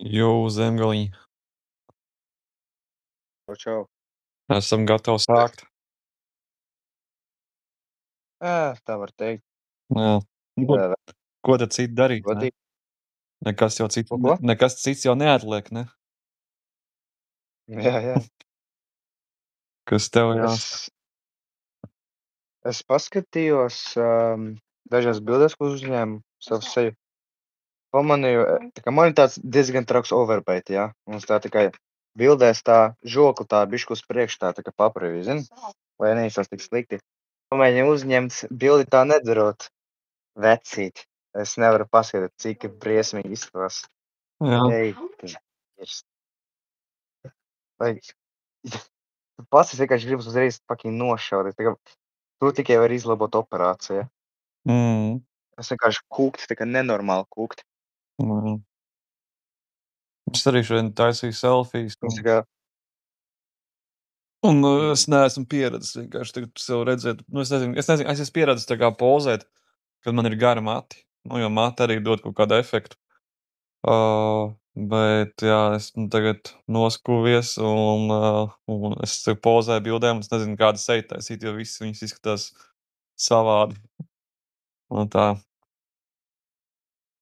Jū, zemgaliņi, Čau. esam gatavi sākt. Tā var teikt. Jā. Nu, Ē, ko tad citu darīt, ne? Patīk. Nekas jau cits, Ko? nekas cits jau neatliek, ne? Jā. Kas tev jāsaka? Es paskatījos dažās bildēs, ko uzņēmu savu seju. Pamanīju, tā kā man ir tāds diezgan traks overbait, jā. Mums tā tikai bildēs tā žokla tā bišķi uz priekšu tā kā papravī, zini? Lai neizsās tik slikti. Pamēģinu uzņemt bildi tā nedarot. Vecīt. Es nevaru paskatīt, cik briesmīgi izskatās. Jā. Ej, Lai, pats es vienkārši gribas uzreiz fucking nošaudīt. Tā kā tu tikai vari izlabot operāciju. Es vienkārši kūkti, tā kā nenormāli kūkti. Es arī šodien taisīju selfijas. Tas tā kā, Un es neesmu pieredzis vienkārši tagad sev redzēt. Es nezinu, es esmu pieredzis tā kā pozēt, kad man ir gara mati. Jo mati arī dod kaut kādu efektu. Bet jā, esmu tagad noskūvies un es pozēju bildēm, un es nezinu, kādu seju taisīt, jo visas viņas izskatās savādi. Un tā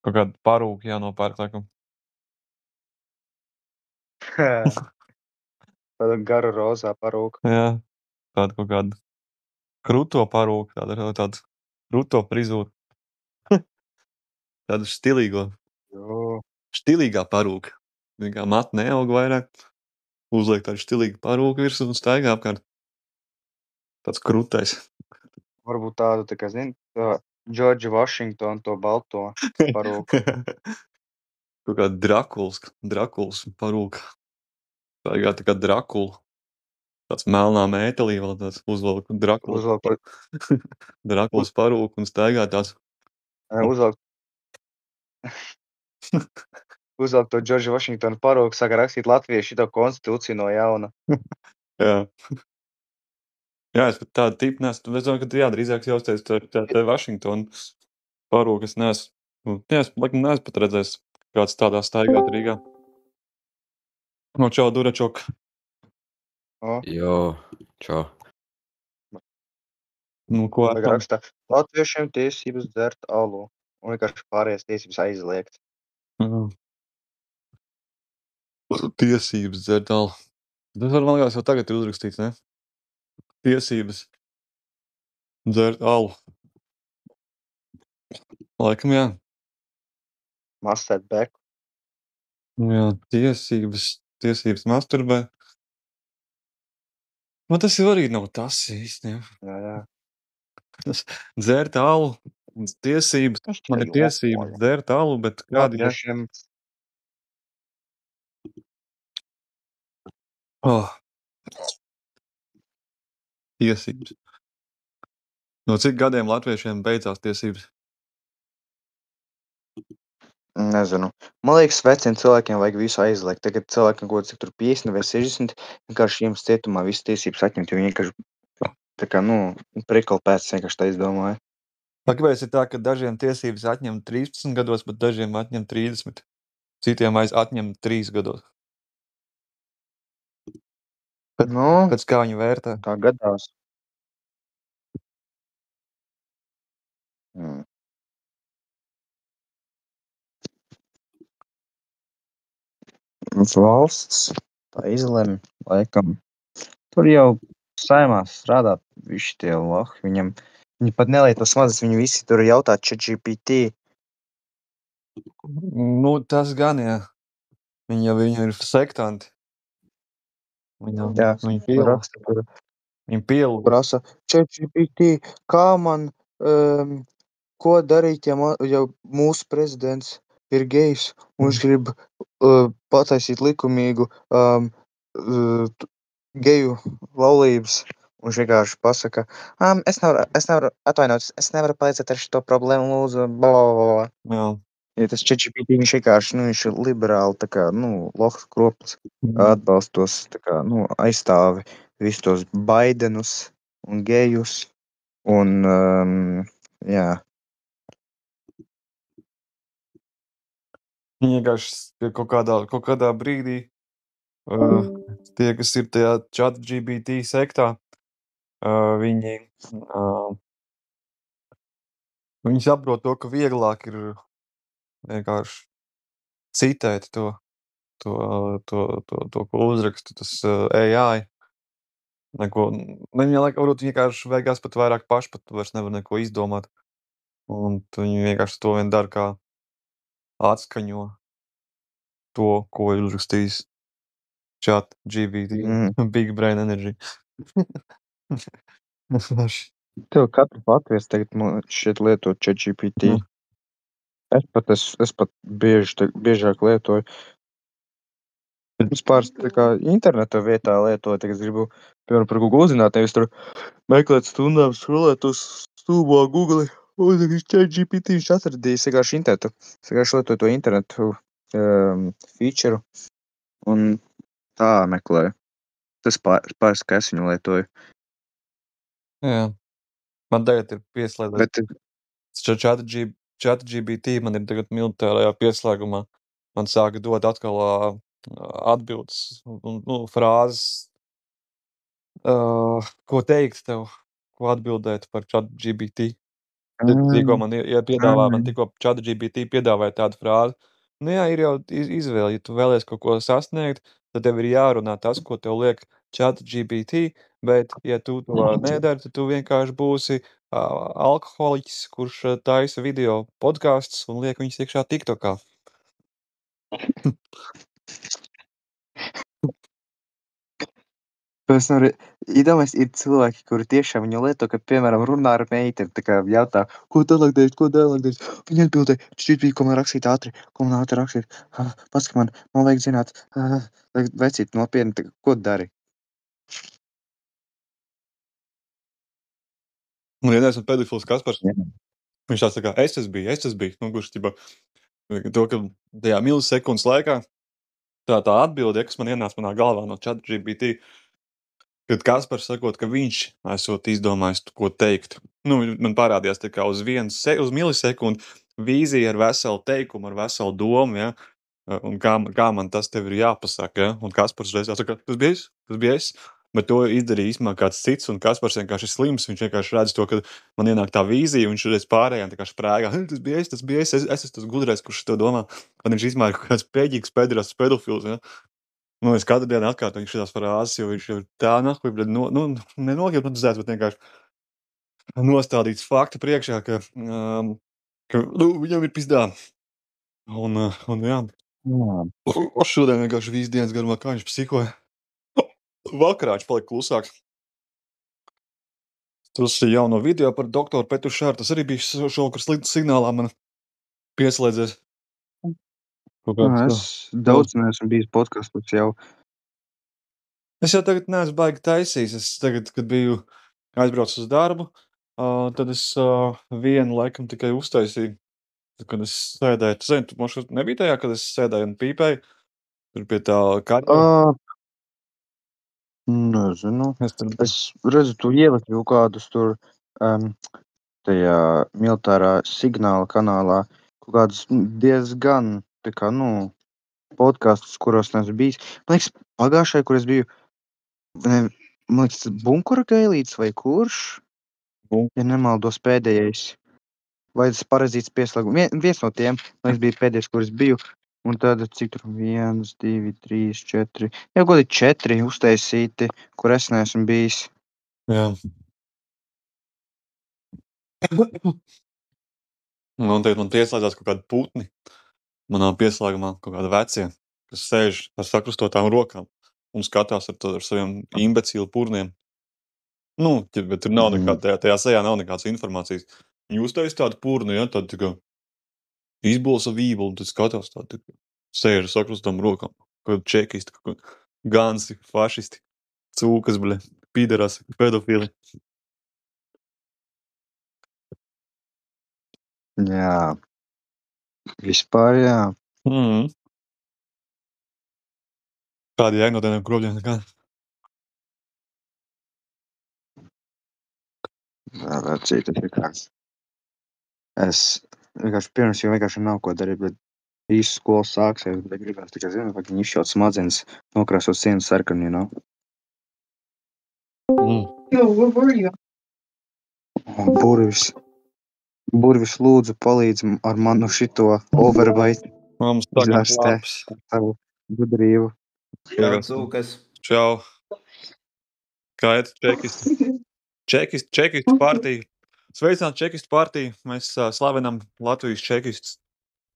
kaut kādu parūku jānopērk, laikam. tāda gara rozā parūka. Jā, tādu kaut kādu kruto parūku, tādu kruto prizūru. Tādu stilīgo. Jo. Stilīgā parūka. Kā mati neaug vairāk. Uzliek tādu stilīgu parūku virsū un staigā apkārt. Tāds krutais. Varbūt tādu, tā kā, zini, George Washington to balto parūku. Kaut kā Drakuls parūka. Staigā tā kā Drakula. Tāds melnā mētelī vēl tāds uzvelk Drakulas parūku un staigā tāds. Uzvelk to George Washington parūku, saka rakstīt latviešu šito konstitūciju no jauna. Jā. Jā, es pat tādu tipu neesmu. Es domāju, ka jā, drīzāk jausties tā Washington parūku. Es neesmu pat redzējis kāds tādā staigāt Rīgā. No čau, Duračok. Jo, čau. Nu, ko Tagad rakstā, latviešiem tiesības dzert alu. Un vienkārši pārējās tiesības aizliegt. Tiesības dzert alu. Tas var, man liekas, jau tagad ir uzrakstīts, ne? Tiesības dzert alu. Laikam, jā. Mastēt beku. Jā, tiesības masturbē. Man tas jau arī nav tas īsti, jā. Jā. Dzert alu, tiesības. Man ir tiesības dzert alu, bet kādi, jā? Latviešiem. Tiesības. No cik gadiem latviešiem beidzās tiesības? Nezinu. Man liekas, veciem cilvēkiem vajag visu aizliegt. Tagad cilvēkiem kaut cik tur 50 vai 60, vienkārši jums cietumā visas tiesības atņemt, jo viņi vienkārši tā kā, prikal pēc vienkārši tā izdomāja. Kāpēc ir tā, ka dažiem tiesības atņem 13 gados, bet dažiem atņem 30? Citiem atņem 3 gados. Pēc kā viņi vērtē? Tā gadās. Valsts tā izlemj, laikam. Tur jau saimā strādā visi tie lohi. Viņi pat nelieto tos mazas, viņi visi tur jautā ChatGPT. Nu, tas gan, jā. Viņi ir sektanti. Viņi prasa ChatGPT, kā man, ko darīt, ja mūsu prezidents ir gejs un viņš grib pataisīt likumīgu geju laulības. Un viņš vienkārši pasaka, es nevaru atvainoties, es nevaru palīdzēt ar šito problēmu, lūdzu, blablabla. Jā. Ja tas ChatGPT, viņš vienkārši, viņš ir liberāli, tā kā, lohs kroplis, atbalstos, tā kā, aizstāvi visus tos Baidenus un gejus un, jā. Viņi vienkārši kaut kādā brīdī tie, kas ir tajā ChatGPT sektā, viņi saprot to, ka vieglāk ir vienkārši citēt to, ko uzraksta tas AI. Viņam varbūt vienkārši beigās pat vairāk paši pat vairs nevar neko izdomāt. Un viņi vienkārši to vien dara, kā atskaņo to, ko ir uzrakstījis ChatGPT. Big Brain Energy. Tev katru latviešu tagad man šķiet lietot ChatGPT. Es pat biežāk lietoju. Vispār tā kā interneta vietā lietoju, tagad gribu, piemēram, par Google uzzināt, nevis tur meklēt stundām, scrollēt uz stulbo Google. Un tagad ChatGPT viņš atradīs vienkārši internetu. Es vienkārši lietoju to internetu feature un tā meklēju. Tas pāris, ka es viņu lietoju. Jā. Man tagad ir pieslēgts ChatGPT, man ir tagad militārajā pieslēgumā. Man sāka dot atkal atbildes un frāzes, ko teikt tev, ko atbildēt par ChatGPT. Tikko man piedāvā, man tikko ChatGPT piedāvāja tādu frāzi. Nu jā, ir jau izvēle, ja tu vēlies kaut ko sasniegt, tad tev ir jārunā tas, ko tev liek ChatGPT, bet ja tu to nedari, tad tu vienkārši būsi alkoholiķis, kurš taisa video podcasts un liek viņus iekšā TikTokā. Iedomājies, ir cilvēki, kuri tiešām viņu lieto, ka, piemēram, runā ar meiteni, tā kā jautā, ko tālāk darīt. Viņa atbildē, šķiet bija, ko man rakstīt ātri, pasaka man vajag zināt, vecīt nopietni, ko dari? Un ja esmu pedofils Kaspars, viņš tāds tā kā, es biju, kurš ķipa, to, ka tajā milisekundes laikā tā atbilde, kas man ienāca manā galvā no ChatGPT, kad Kaspars sakot, ka viņš esot izdomājis, ko teikt. Man parādījās tā kā uz milisekundi vīzija ar veselu teikumu, ar veselu domu, ja? Un kā man tas tev ir jāpasaka, ja? Un Kaspars reiz saka, tas bija es, bet to izdarīja īstenībā kāds cits, un Kaspars vienkārši ir slims, viņš vienkārši redz to, ka man ienāk tā vīzija, un viņš reiz pārējām tā kā sprēgā, tas bija es esmu tas gudrais, kurš to domā, un viņš īstenībā ir kaut kāds pēdīgs pēdīras pedofils, ja? Es katru dienu atkārtoju šitās frāzes, jo viņš jau tā nahuj, bet nenogipnotizēts, bet vienkārši nostādīts faktu priekšā, ka viņam ir pizdā. Un jā. Šodien vienkārši visu dienas garumā, kā viņš psihoja. Vakarā viņš palika klusāks. Tas ir jauno video par doktoru Petušāru, tas arī bija šovakar slikta signālā man pieslēdzies. Es daudz neesmu bijis podkastos jau. Es jau tagad neesmu baigi taisījis. Es tagad, kad biju aizbraucis uz darbu, tad es vienu laikam tikai uztaisīju. Kad es sēdēju, tu zini, tu nebija tajā, kad es sēdēju un pīpēju tur pie tā kaķa? Nezinu. Es redzu, tu ieliki kaut kādus tur tajā militārā signāla kanālā, kaut kādus diezgan, tā kā, podkastus, kuros neesmu bijis. Man liekas, pagājušajā, kur es biju, man liekas, Bunkura Gailīts vai kurš, ja nemaldos pēdējais, vai tas parazīts pieslēgums. Viens no tiem, man liekas, bija pēdējais, kur es biju, un tad cik tur 1, 2, 3, 4, jau godi 4 uztaisīti, kur es neesmu bijis. Jā. Un tagad man pieslēdzās kaut kādi putni manā pieslēgumā, kaut kādi vecie, kas sēž ar sakrustotām rokām un skatās ar saviem imbecilu purniem. Bet tur nav nekāda, tajā sejā nav nekādas informācijas. Viņi uztais tādu purnu, ja, tādu tā kā izbolsa vību, un tad skatās tādu sēž ar sakrustotām rokām. Kaut čekisti, kaut gansi, fašisti, cūkas, pīderasi, pedofili. Jā. Vispār, jā. Kādi jēga no tādiem kropļiem nekā? Vecīt, tas ir kāds. Es vienkārši pirms jau vienkārši nav ko darīt, bet īsti skola sāksies, bet gribētu tikai zināt, vai viņi izšķaut smadzenes, nokrāsot sienu sarkanu, you know? Yo, where were you? Burvis lūdzu palīdz ar manu šito overbite Mums tagad izvērst te labs. tavu gudrību. Čau, cūkas. Čau. Kā iet čekistu partiju? Sveicināt čekistu partiju. Mēs slavenam Latvijas čekistus.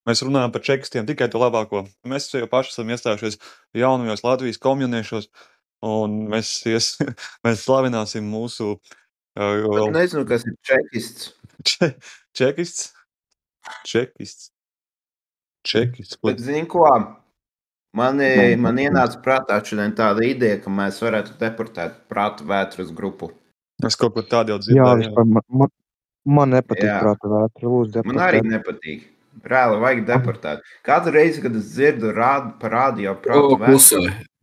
Mēs runājam par čekistiem tikai to labāko. Mēs jau paši esam iestājušies jaunajos Latvijas komjuniešos, un mēs slavināsim mūsu Es nezinu, kas ir čekists. čekists. Bet zini ko? Man ienāca prātā šodien tāda ideja, ka mēs varētu deportēt prāta vētras grupu. Es kaut ko tādu jau Jā, dzirdēju. man nepatīk Jā. prāta vētra, lūdzu Man arī deportēt. nepatīk. Reāli vajag deportēt. Katru reizi, kad es dzirdu par rādio prāta vētru. Klusē,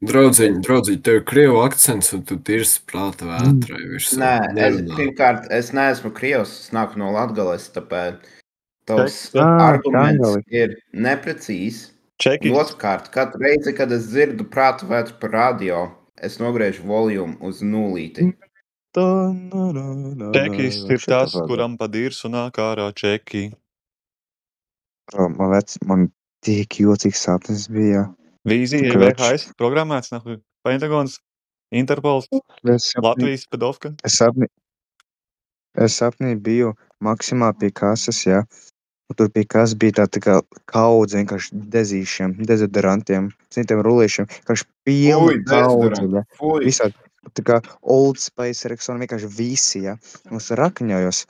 draudziņ, tev ir krievu akcents, un tu tirsi prāta vētrai virsū. Nē, Nerunā. pirmkārt, es neesmu krievs, es nāku no Latgales, tāpēc tavs Ā, arguments Angeli. ir neprecīzs. Un Čekists. otrkārt, katru reizi, kad es dzirdu prāta vētru par radio, es nogriežu volumu uz nulīti. Čekists ir tas, kuram pa dirsu nāk ārā čeki. Man tik jocīgs sapnis bija. Vīzija, Kroč. VHS, programmēts, Pentagons, Interpols, Latvijas pedofka. Es sapnī biju Maksimā pie kases, jā. Un tur pie kases bija tā kā kaudze vienkārši dezīšiem, dezodorantiem, citiem rulīšiem, vienkārši pilna kaudze, jā. Fui, Visādi, tā kā Old Spice, Rexona, vienkārši visi, jā. Un es rakņojos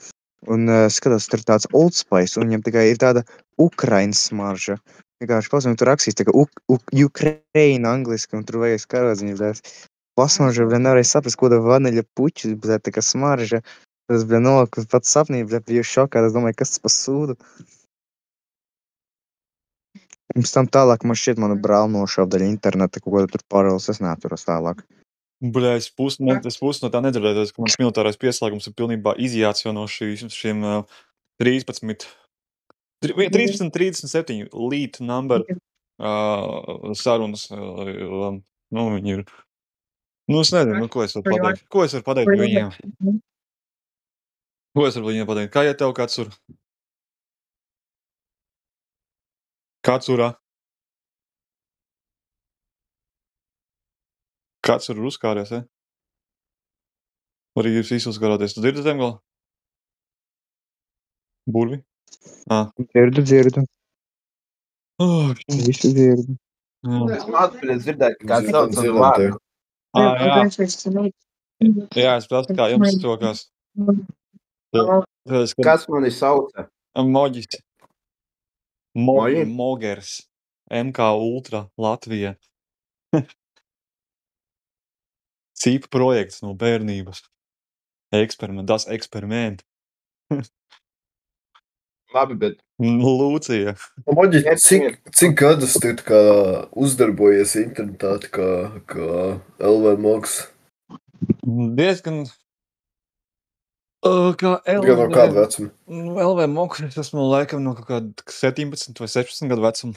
un skatos, tur ir tāds Old Spice, un viņam tikai ir tāda Ukrainas smarža. Vienkārši pasmēju, tur rakstīs tā kā Ukraina angliski, un tur vajag karodziņu, bet pasmarža, bet nevarēja saprast, ko tā vaniļa puķis, bet tā kā smarža. Tas bija nolikus pats sapnī, bet biju šokā, es domāju, kas tas pa sūdu. Un pēc tam tālāk man šķiet manu brāli nošauba daļa interneta, ko tur paralēlis, es neaturos tālāk. Bļā, es pusi no tā nedzirdēju, ka mans militārais pieslēgums ir pilnībā izjāts jau no šiem 1337 lead number sarunas. Viņi ir. Es nezinu, ko es varu pateikt. Ko es varu pateikt viņiem? Ko es varu viņiem pateikt? Kā ja tev kāds tur? Kāds turā? Kāds tur ir uzkāries, ja? Arī jūs visi uzkārāties. Tu dzirdi zem galā? Burvi? Dzirdu. Visu dzirdu. es mācu, bet es dzirdēju, ka kāds sauc Dzirdam manu vārdu. tevi. Jā, es prasu, kā jums izsokās. Kas mani sauca? Moģis. Moģi? Mogers. MK Ultra Latvija. Cīpa projekts no bērnības. Das eksperiment. Labi, bet Lūcija. Moģi, cik gadus tu tā kā uzdarbojies internetā tā kā LV Mogs? Diezgan... Kā Gan no kāda vecuma? LV Mogs, es esmu laikam no kaut kāda 17 vai 16 gadu vecuma.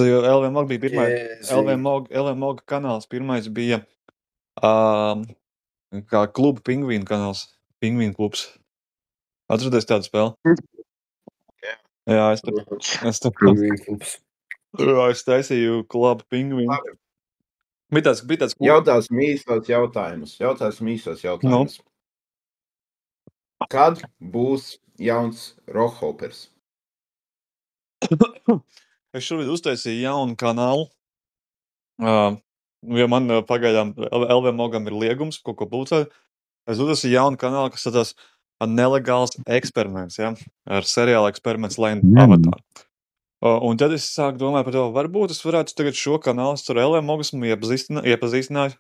LV Mog bija pirmā. LV Mog kanāls pirmais bija kā kluba Pingvīnu kanāls. Pingvīnu klubs. Atcerieties tādu spēli? Jā, es taisīju klubu Pingvīnu. Bija tāds jautās mīstos jautājumus. Kad būs jauns Rokhopers? Es šobrīd uztaisīju jaunu kanālu. Jo man pagaidām LV Mogam ir liegums, ko publicēt. Es uztaisīju jaunu kanālu, kas tādās nelegāls eksperiments, ja? Ar seriālu eksperiments Land Avatar. Un tad es sāku domāt par to, varbūt es varētu tagad šo kanālu ar LV Mogu esmu iepazīstinājis.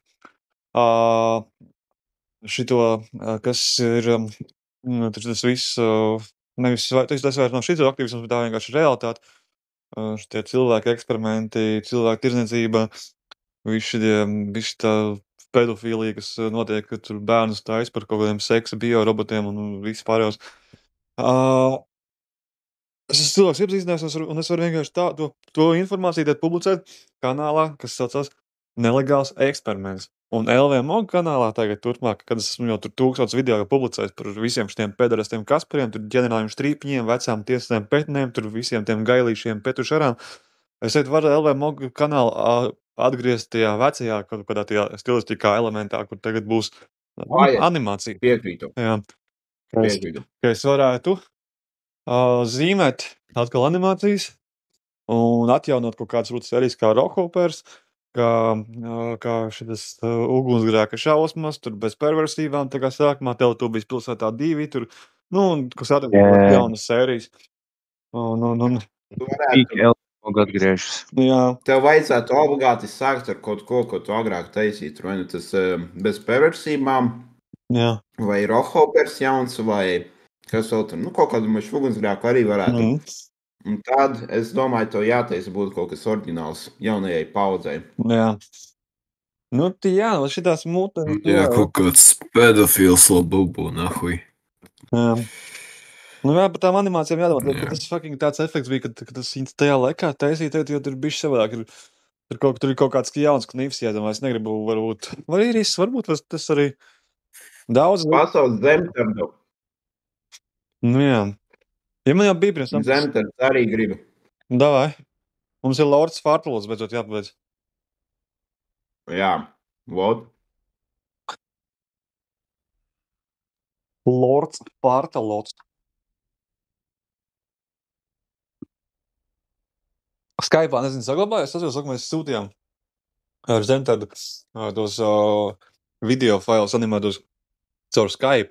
Šito, kas ir, tas viss, nevis tas vairs nav šito aktivisms, bet tā vienkārši realitāte. Šitie cilvēki eksperimenti, cilvēku tirdzniecība, visi tā pedofīlija, kas notiek, ka tur bērnus taisa par kaut kādiem seksa biorobotiem un vispārējos. Es cilvēks iepazīstinās, un es varu vienkārši to informāciju tad publicēt kanālā, kas saucās Nelegāls eksperiments. Un LVMOG kanālā tagad turpmāk, kad es esmu jau tur 1000 video publicējis par visiem šitiem pederastiem Kaspariem, tur ģenerāļiem Štrīpiņiem, vecām tiesnēm Petnēm, tur visiem tiem gailīšiem Petušarām. Es teikt, varu LVMOG kanālu atgriezt tajā vecajā, kaut kādā tajā stilistikā elementā, kur tagad būs animācija. Piekrītu. Jā. Piekrītu. Ka es varētu zīmēt atkal animācijas un atjaunot kaut kādas rūtas serijas kā Rockhoppers, kā šitas ugunsgrēka šausmas, tur bez perversībām, tā kā sākumā Teletubbies pilsētā 2, tur, un kas atgriezt jaunas sērijas. Un atgriežas. Jā. Tev vajadzētu obligāti sākt ar kaut ko tu agrāk taisītu, vai nu tas bez perversībām, Jā. vai Rockhoppers jauns, vai kas vēl tur, kaut kādu mašu ugunsgrēku arī varētu. Un tad, es domāju, to jātaisa būtu kaut kas oriģināls jaunajai paudzei. Jā. Jā, šitās mūte. Jā, kaut kāds pedofils labubu, nahuj. Jā. Jā, par tām animācijām jādomā. Tas fucking tāds efekts bija, kad tas viņas tajā laikā taisīja, jo tur bišķi savādāk. Tur ir kaut kāds jauns knivs jādomā. Es negribu, varbūt tas arī daudz. Pasaules zemtardu. Jā. Ja man jau bija pirms tam. Zemtards arī gribu. Davai. Mums ir Lords Fartalos, beidzot jāpabeidz. Jā. What? Lords Fartalos. Skype'ā, nezinu, saglabājies. Tas jau, mēs sūtījām ar zemtardu tos video failus animētos caur Skype.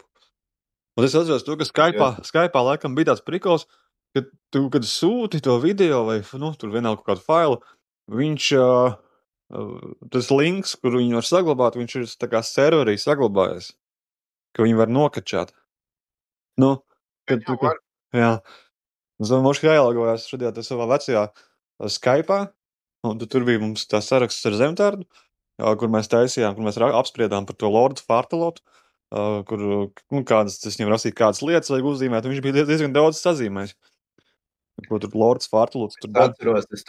Un es atceros to, ka Skype'ā laikam bija tāds prikols, ka tu, kad sūti to video vai, tur vienalga kaut kādu failu, viņš, tas links, kur viņi var saglabāt, viņš ir tā kā serverī saglabājies, ka viņi var nokačāt. Jā. Un moški jāielogojās šodien savā vecajā Skype'ā, un tur bija mums tā saraksts ar zemtardu, kur mēs taisījām, kur mēs apspriedām par to Lordu Fartalotu, kur, es viņam rasīju kādas lietas vajag uzzīmēt, un viņš bija diezgan daudz sazīmējis. Ko tur Lords Fartalots tur dara? Es atceros, es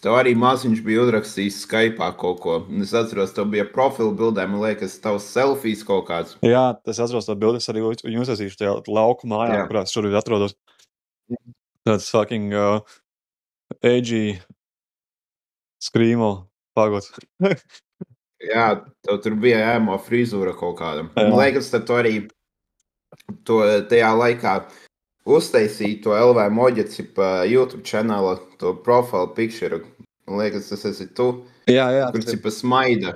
tev arī maziņš biju uzrakstījis Skype'ā kaut ko, un es atceros, tev bija profila bildē, man liekas, tavs selfies kaut kāds. Jā, es atceros to bildes arī viņu uzsasīšu tajā lauku mājā, kurā es šobrīd atrodos. Tāds fucking edgy screamo pagods. Jā, tev tur bija ēmo frizūra kaut kāda. Man liekas, tad tu arī tajā laikā uztaisīja to LV Moģeci pa YouTube channela, to profile picture. Man liekas, tas esi tu, kur cipa smaida.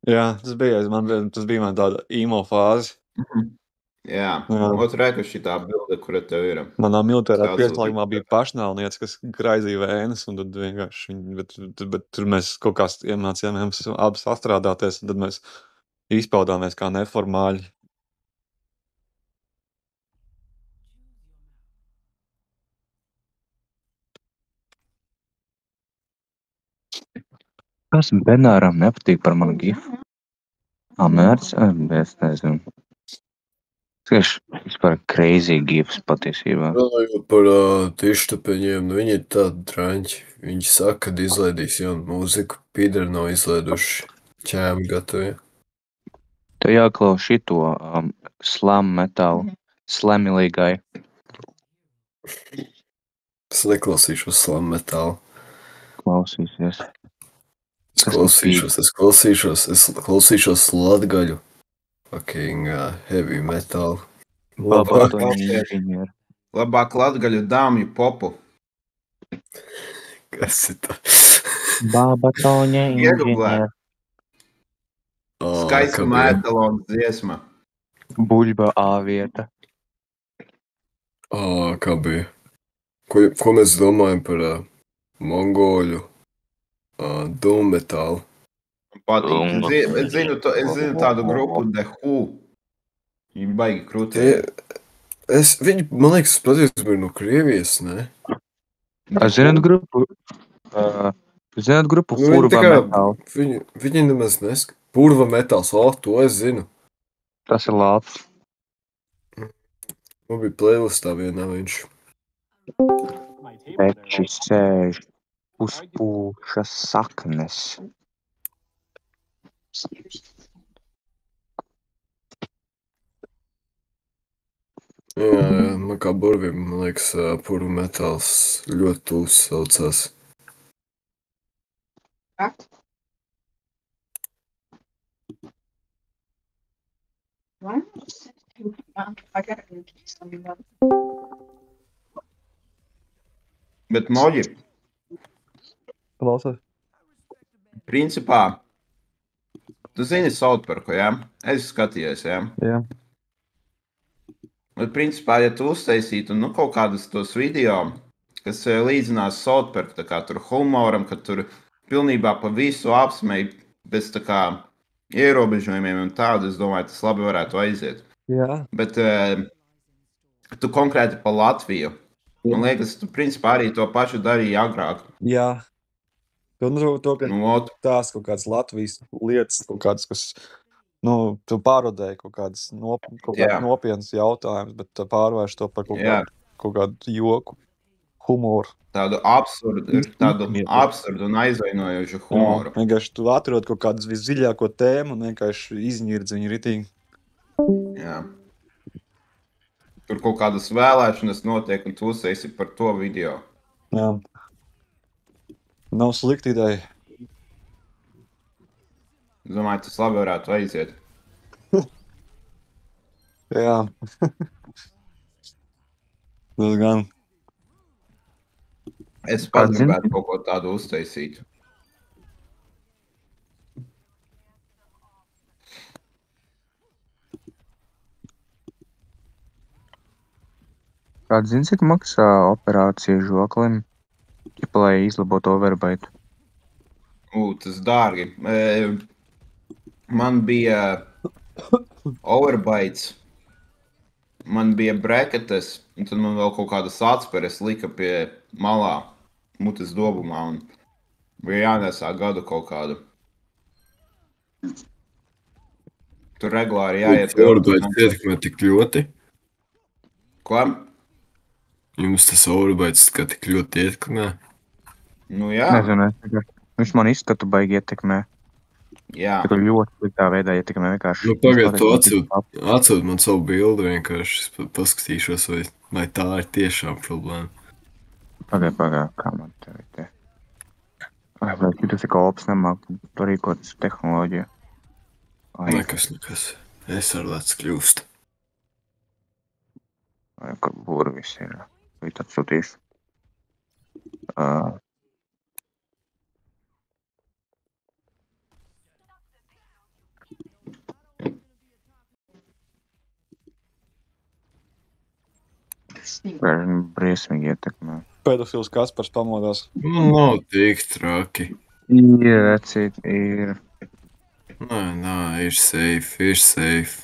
Jā, tas bija man tāda emo fāze. Jā. Ot reku šitā bilde, kura tev ir. Manā militārā pieslēgumā bija pašnāvniece, kas graizīja vēnes, un tad vienkārši bet tur mēs kaut kā iemācījāmies abi sastrādāties, un tad mēs izpaudāmies kā neformāļi. Kas Benāram nepatīk par manu gifu? Mērķis? Es nezinu. Tieši vispār crazy gifs patiesībā. Runājot par tištapeņiem, viņi ir tādi draņķi. Viņi saka, kad izlaidīs jaunu mūziku, Pīderi nav izlaiduši ķēmi gatavi. Tev jāklaus šito slam metālu, slamilīgai. Es neklausīšos slam metālu. Klausīsies. Es klausīšos latgaļu. Fucking heavy metal. Labāk latgaļu dāmju popu. Kas ir tā? Babatoņa inženieru. Skaista metalona dziesma. Buļba A vieta. Kā bija? Ko mēs domājam par mongoļu doom metālu? Patīk. Es zinu tādu grupu The Who. Viņi baigi krūtē. Viņi, man liekas, patiesībā ir no Krievijas, ne? Zināt grupu Purva metālu? Viņi nemaz neska. Purva metāls, to es zinu. Tas ir labs. Man bija playlistā vienā viņš. Peči sēž uzpūša saknes. Jā, man kā burvim, man liekas, puru metāls ļoti tūs saucās. Bet moģi, Klausos. principā, tu zini South Parku, jā? Es skatījies, jā? Jā. Bet principā, ja tu uztaisītu, kaut kādus tos video, kas līdzinās South Parku, tā kā tur humoram, ka tur pilnībā pa visu apsmej bez tā kā ierobežojumiem un tādu, es domāju, tas labi varētu aiziet. Jā. Bet tu konkrēti pa Latviju. Man liekas, tu principā arī to pašu darīji agrāk. Jā. To, ka Nu, tās kaut kādas Latvijas lietas, kaut kādas, kas, tu parodēji kaut kādas nopietnas jautājumus, bet tu pārvērš to par kaut kādu joku, humoru. Tādu absurdu un aizvainojošu humoru. Vienkārši tu atrod kaut kādu visdziļāko tēmu un vienkārši izņirdz viņu ritīgi. Jā. Tur kaut kādas vēlēšanas notiek, un tu uztaisi par to video. Jā. Nav slikti ideja. Es domāju, tas labi varētu aiziet. Jā. Tas gan. Es pats gribētu kaut ko tādu uztaisīt. Kāds zini, cik maksā operācija žoklim, lai izlabotu overbaitu? Tas dārgi. Man bija overbaits, man bija breketes, un tad man vēl kaut kādas atsperes lika pie malā, mutes dobumā, un bija jānesā gadu kaut kādu. Tur regulāri jāiet. Overbaits ietekmē tik ļoti? Ko? Jums tas overbaits kā tik ļoti ietekmē? Nu jā. Nezinu, viņš man izskatu baigi ietekmē. Jā. Tur ļoti sliktā veidā ietekmē vienkārši. Pagaid, tu atsūt man savu bildi vienkārši. Es paskatīšos, vai tā ir tiešām problēma. Pagaid, kā man tevi te. Vai tas ir kā ops nemāk, tu rīkotas tehnoloģija. Nekas. Es ar lēc kļūst. Vai kā burvis ir. Vai tad sūtīšu. Briesmīgi ietekmē. Pedofils Kaspars pamodās. Nav tik traki. Ir, vecīt, ir. Nē, ir safe.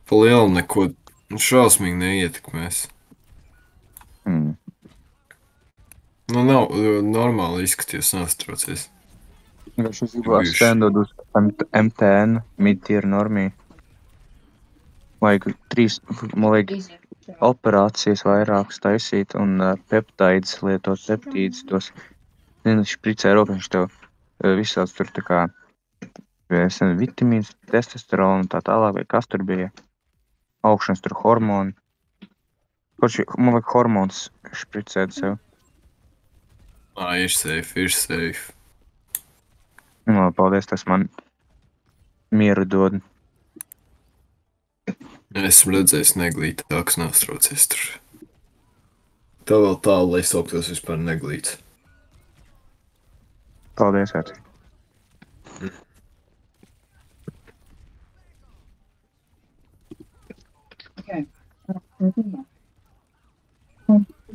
Pa lielu neko šausmīgi neietekmēs. Nav normāli izskaties, neuztraucies. Viņš uzgribās stendot uz MTN, mid-tier normī. Vajag 3, man liek, operācijas vairākas taisīt un peptaids lietot septīdus tos. Špricē roku, viņš tev visāds tur tā kā vitamīns, testosteronu un tā tālāk, vai kas tur bija. Augšanas tur hormoni. Man vajag hormonus špricēt sev. Ir safe. Paldies, tas man mieru dod. Esmu redzējis neglītāks, neuztraucies tur. Tā vēl tālu, lai sauktos vispār neglīts. Paldies, Vērtī.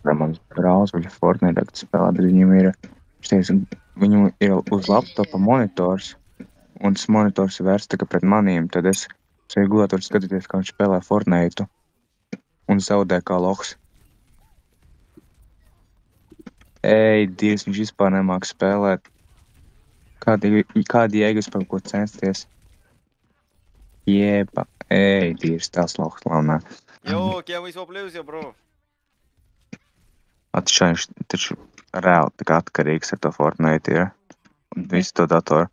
Mans brālis, viņš Fortnite tagad spēlē, bet viņam ir uz laptopa monitors, un tas monitors ir vērsts pret manīm, tad es gulēt var skatīties, kā viņš spēlē Fortnite un zaudē kā loks. Dievs, viņš vispār nemāk spēlēt. Kādi jēgas par ko censties? Dievs, tās loks launā. Yo, ¿qué hago hizo Pleusio, bro? Viņš taču reāli tik atkarīgs ar to Fortnite ir. Un visu to datoru.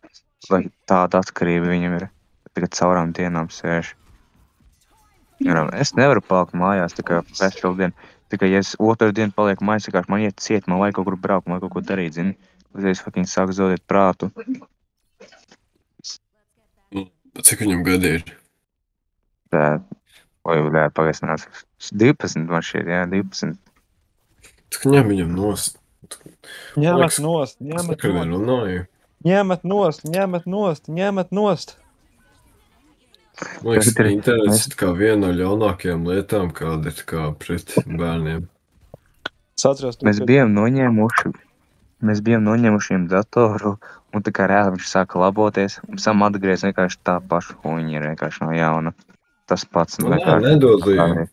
Lai tāda atkarība viņam ir. Tagad caurām dienām sēž. Es nevaru palikt mājās tikai veselu dienu. Tikai, ja es otru dienu palieku mājās, vienkārši man iet ciet, man vajag kaut kur braukt, man vajag kaut ko darīt, zini. Tad es fucking sāku zaudēt prātu. Cik viņam gadi ir? Pagaidinās. 12 man šķiet, jā, 12. Tak ņem viņam nost. Ņemet nost, Es ņemet nekad nost, nerunāju. ņemet nost, ņemet nost, ņemet nost. Man liekas, Tagad ir- internets ir kā viena no ļaunākajām lietām, kāda ir kā pret bērniem. Es atceros, Mēs bijām noņēmuši viņam datoru, un tā kā reāli viņš sāka laboties, un sam atgriez vienkārši tā paša huņa ir vienkārši no jauna. Tas pats Nu, nē, nedod viņam. labs,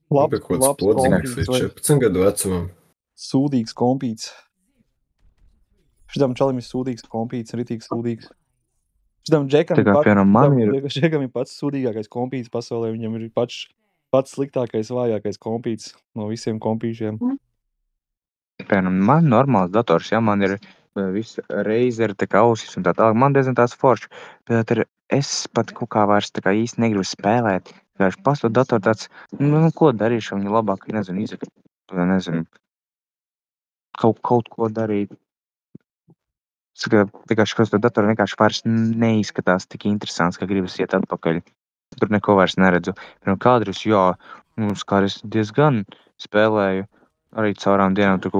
Labs, kaut kāds labs podzīgs kompīts līdz vai 14 gadu vecumam. sūdīgs kompīts. Šitam čalim ir sūdīgs kompīts, ritīgs sūdīgs. Šitam džekam Tā kā, piemēram, man ir- Džekam ir pats sūdīgākais kompīts pasaulē, viņam ir pats sliktākais, vājākais kompīts no visiem kompīšiem. Piemēram, man normāls dators, ja man ir viss Razer, tā kā ausis un tā tālāk, man diezgan tāds foršs, bet es pat kaut kā vairs tā kā īsti negribu spēlēt. Vienkārši pastot datoru tāds, ko darīšu, viņa labāk, nezinu, izsaka, nezinu, kaut ko darīt. Vienkārši, kas to datoru vienkārši vairs neizskatās tik interesants, ka gribas iet atpakaļ. Tur neko vairs neredzu. Kādreiz, jā, kādreiz diezgan spēlēju arī caurām dienām tur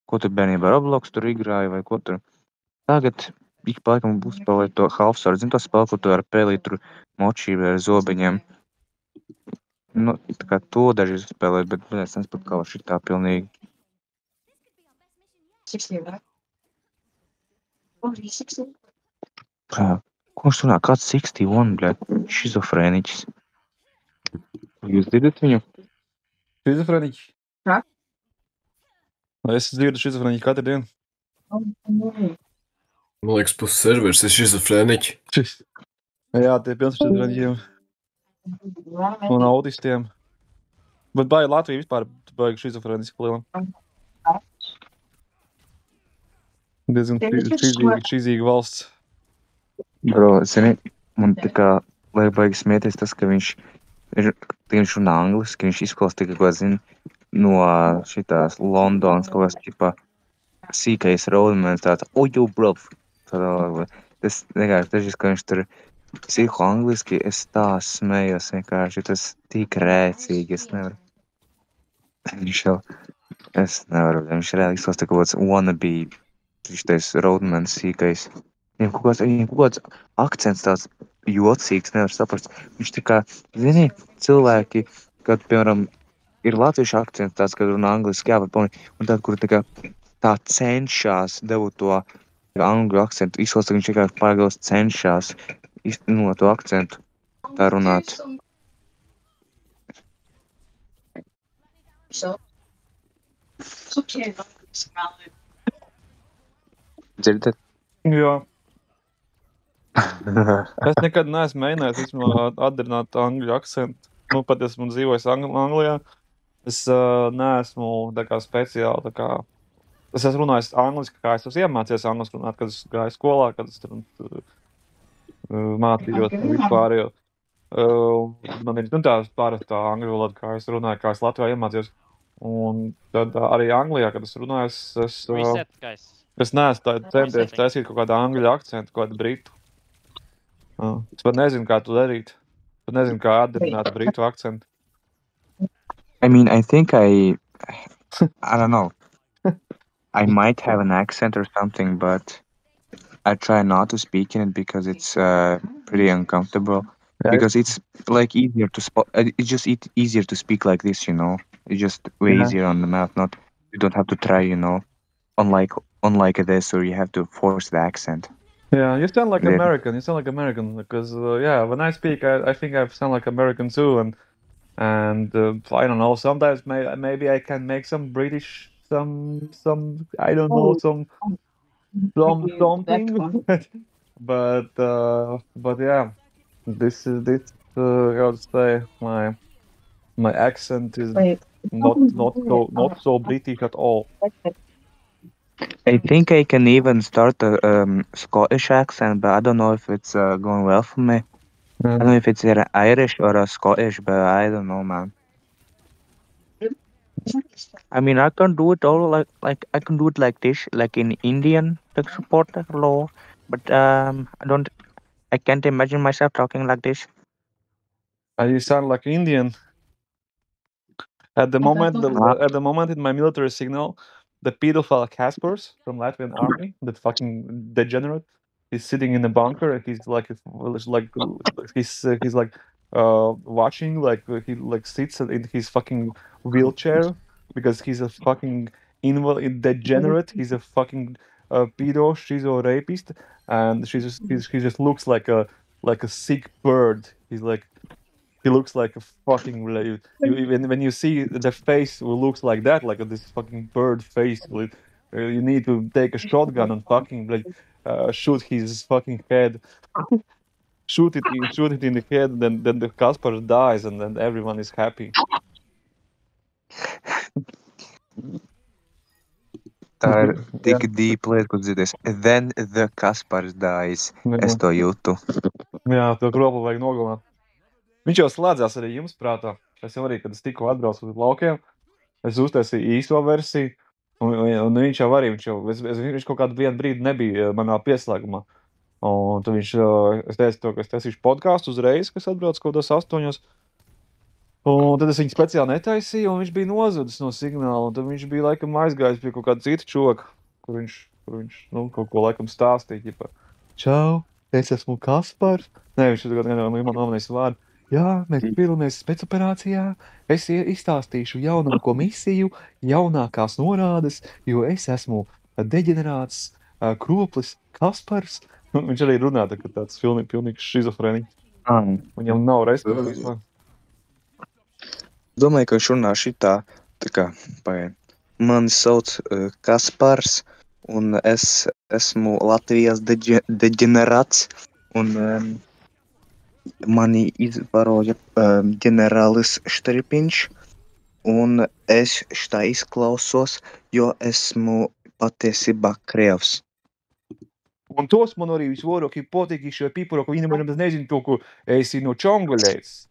ko tur bērnībā Roblox tur igrāju vai ko tur. Tagad ik pa laikam būs spēlēt to Half-Sword. Zini to spēli, ko tu ar pēlīt tur močī vai ar zobeņiem. Nu, tā kā to daži spēlēt, bet es nesaprotu, kā var šitā pilnīgi. 16 back. Oh, he's 16. Ko viņš runā? Kāds 61, bļēt? Šizofrēniķis. Jūs dzirdat viņu? Šizofreniķi? Jā. Es dzirdu šizofreniķi katru dienu. Oh, no. Man liekas, puses servers ir šizofrēniķi. Jā, tie pilns šizofreniķiem un autistiem. Bet baigi Latvija vispār baigi šizofreniski lielam. Diezgan šīzīga valsts. Bro, zini, man tā kā liek baigi smieties tas, ka viņš runā angliski, viņš izklausās tikai, ko zini, no šitās Londonas kaut kāds ķipa sīkais Roadmans tāds, yo, bro. Tas vienkārši dažas, ka viņš tur psiho angliski, es tā smējos vienkārši, tas tik rēcīgi, es nevaru. Es nevaru, viņš reāli izklausās tā kaut kāds wannabe, šitais Roadmans sīkais. Viņam kaut kāds akcents tāds jocīgs, nevar saprast. Viņš tā kā, zini, cilvēki, kad, piemēram, ir latviešu akcents tāds, kad runā angliski, jā, un tad, kur tā cenšas dabūt to angļu akcentu, izklausās, ka viņš vienkārši pārgals cenšas no to akcentu tā runāt. So, it's okay. Dzirdat? Jā. Es nekad neesmu mēģinājis vismaz atdarināt angļu akcentu. Nu, pat esmu dzīvojis Anglijā. Es neesmu tā kā speciāli, tā kā... Es esmu runājis angliski, kā es esmu iemācījies angliski runāt, kad es gāju skolā, kad es tur mācījos vispār, jo man ir tā pārastā angļu valoda, kā es runāju, kā es Latvijā iemācījos. Un tad arī Anglijā, kad es runāju, es neesmu centies taisīt kaut kādu angļu akcentu, kaut kādu britu. Es pat nezinu, kā to darīt. Pat nezinu, kā atdarināt britu akcentu. I mean, I think I don't know. I might have an accent or something, but I try not to speak in it because it's pretty uncomfortable. Yeah. Because it's like easier to it's just easier to speak like this, you know. It's just way easier on the mouth. You don't have to try, you know. Unlike this, where you have to force the accent. Yeah, you sound like Yeah. American. You sound like American because when I speak, I think I sound like American too, and I don't know. Sometimes maybe I can make some British, some I don't know, something. But yeah, this how to say my accent is not so British at all. I think I can even start a Scottish accent, but I don't know if it's going well for me. I don't know if it's either Irish or a Scottish, but I don't know, man. I mean, I can do it all like I can do it like this, like in Indian tech support law, but I can't imagine myself talking like this. You sound like Indian. At the moment in my military signal, the pedophile Kaspers from Latvian army, that fucking degenerate, is sitting in a bunker and he's like watching, like he like sits in his fucking wheelchair because he's a fucking degenerate. He's a fucking pedo, schizo rapist, and he just looks like a sick bird. He looks like a fucking when you see the face who looks like that, like this fucking bird face, you need to take a shotgun and fucking shoot his fucking head, shoot it in the head, then the Kasper dies and then everyone is happy. Tik deeply atzīties. Then the Kaspars dies. Es to jūtu. Jā, to kropu vajag nogalināt. Viņš jau slēdzās arī jums prātā. Es jau arī, kad es tikko atbraucu uz laukiem, es uztaisīju īsto versiju, un viņš jau arī, viņš kaut kādu vienu brīdi nebija manā pieslēgumā. Un tad es teicu to, ka es taisīšu podcastu uzreiz, kas atbrauc kaut kādos 8. Un tad es viņu speciāli netaisīju, un viņš bija nozudis no signāla, un tad viņš bija laikam aizgājis pie kaut kāda cita čoka, kur viņš kaut ko laikam stāstīja, ģipa, čau, es esmu Kaspars. Nē, viņš tagad nominēs vārdu. Jā, mēs piedalāmies spēcoperācijā, es izstāstīšu jaunāko misiju, jaunākās norādes, jo es esmu deģenerāts kroplis Kaspars. Viņš arī runā, ka tāds pilnīgs šizofrēniķis. Viņam nav respekta vispār. Domāju, ka viņš runā šitā, tā kā, mani sauc Kaspars, un es esmu Latvijas deģenerāts, un mani izvaroja ģenerālis Štripiņš, un es šitā izklausos, jo esmu patiesībā krievs. Un tos man arī visvairāk patīk šie piparo, ka viņi man nezinu to, ko esi no čongolēs.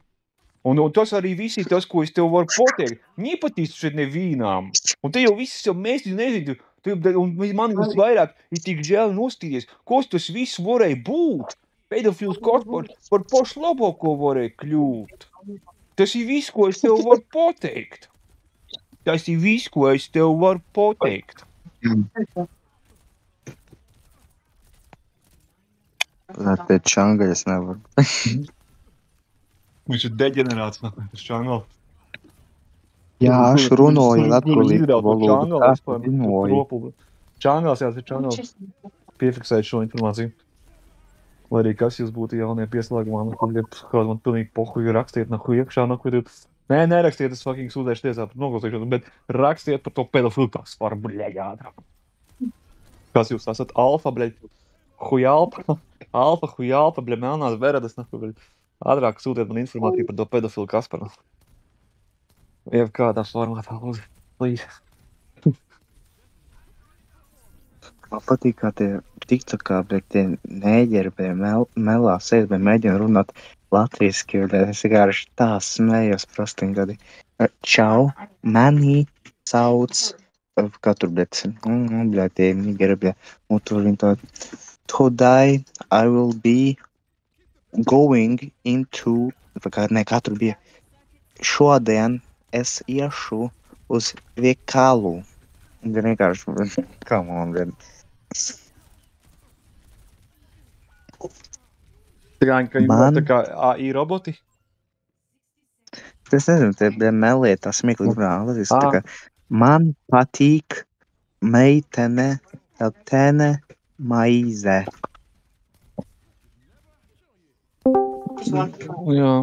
Un tas arī viss ir tas, ko es tev varu pateikt. Nepatīstu šeit nevīnām. Un te jau viss jau mēs nezinu. Un man visvairāk ir tik žēl nostīties. Kas tas viss varēja būt? Pedofils Kaspars par pašu labāko varēja kļūt. Tas ir viss, ko es tev varu pateikt. Tas ir viss, ko es tev varu pateikt. Pēc čanga es nevaru. Viņš ir deģenerāts, tas čangals. Jā, aš runāju latviešu valodu. Čangals, jā, tas ir čangals. Piefiksēt šo informāciju. Lai arī kas jūs būtu jaunie pieslēgumā, kādu man pilnīgi pohuju rakstiet, nahuj iekšā, nahuj. Nē, nerakstiet, es fucking sūdēšu tiesā par noklausīšanu, bet rakstiet par to pedofilu Kasparu, bļeļ, ātrāk. Kas jūs esat? Alfa, bļeļ, hujalpa, alfa, hujalpa, bļeļ, melnās veredas, nahuj, bļeļ. Ātrāk sūtiet man informāciju par to pedofilu Kasparu. Jeb kādā formātā, lūdzu, please. Man patīk, kā tie tiktokā, bet tie mēģeri, bet melā sēd, bet mēģina runāt latviski, bet es vienkārši tā smējos prostīgi. Čau, mani sauc, kā tur, bet, tie nigeri, bet, un tur viņi tā, today I will be going into, kā tur bija, šodien es iešu uz veikalu. Un vienkārši, come on, man. Tā kā AI roboti? Es nezinu, tie melē tā smieklīgi runā. Tā kā, man patīk meitene, tene, maize. Jā.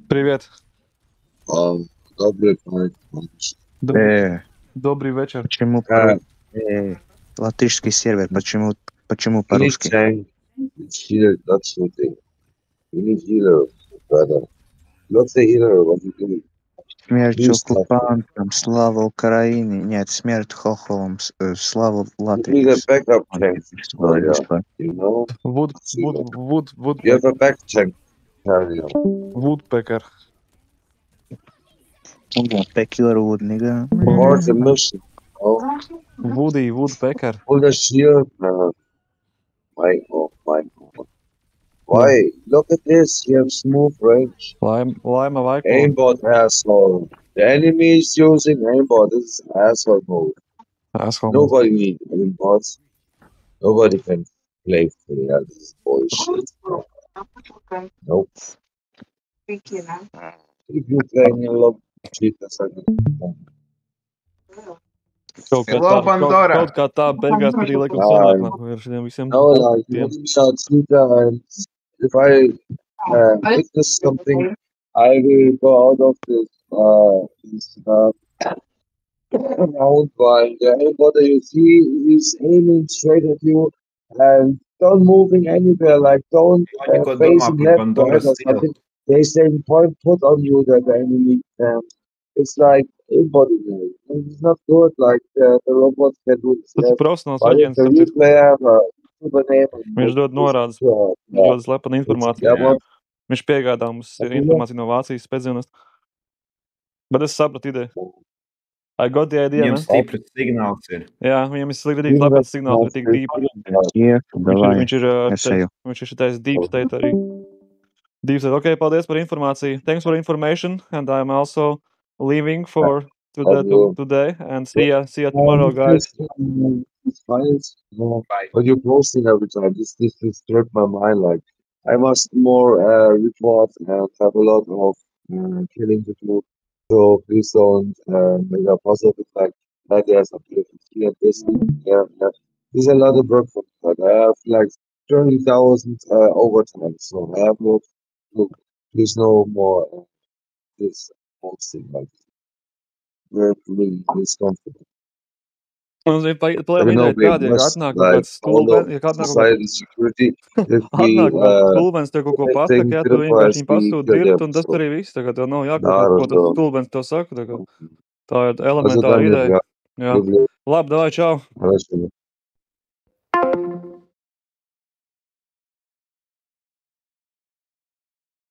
Привет. Добрый вечер. Почему латышский сервер? Почему по-русски? You need healer, brother. Not the healer, what you do. Смерть Do stuff. оккупантам, слава Украине. Нет, смерть хохлам, слава You need a Латвии. backup tank Ой, carrier, господи. you know? You have a back tank carrier. Woodpecker. Peculiar wood, nigga. Or the mission. Oh, Woodpecker. pull the shield, man. My God. Why? Look at this. You have smooth range. Laima vaiko. Aimbot asshole. The enemy is using aimbot. This is asshole mode. Asshole. Nobody needs aimbots. Nobody can play for that. This is bullshit. Nope. If you playing a lot of cheaters, I can. Hello, Pandora. Kaut kā tā beigās arī laikam sanāk ar šiem visiem. No, like, you shot cheater, and if I witness something, I will go out of this round while the aimbot that you see is aiming straight at you and don't moving anywhere, like don't facing left, right, or something. They say point put on you that the enemy it's like aimbot again. It's not good, like the robots can do this. Tas profesionāls But if aģents, the replay have a super name, viņš dod norādes, dod slepenu informāciju. Viņš piegādā mums informāciju no Vācijas spēcdienas. Bet es sapratu ideju. I got the idea, Viņam stiprs signāls ir. Jā, viņam ir slikti labs signāls, bet tik deep. Viņš ir šitais deep state arī. Deep state. Okay, paldies par informāciju. Thanks for information, and I'm also leaving for today, and see ya tomorrow, guys. It's fine. But you're posting every time. This disturbed my mind. Like, I must more report and have a lot of killing to do. So please don't make a positive effect. Like there's a PFT and this. Yeah. There's a lot of work for that. I have like 30,000 overtime. So I have no. There's no more this posting like. We're really discomfortable. Mums ir plēma ideja kāda, ja atnāk kaut kāds stulbens, ja atnāk stulbens, tev kaut ko pasaka, ja tu vienkārši viņu pasūti dirbt, un tas arī viss, tagad tev nav jākaut, ko tas stulbens tev saka, tā ir elementāra ideja. Jā. Labi, davai, čau!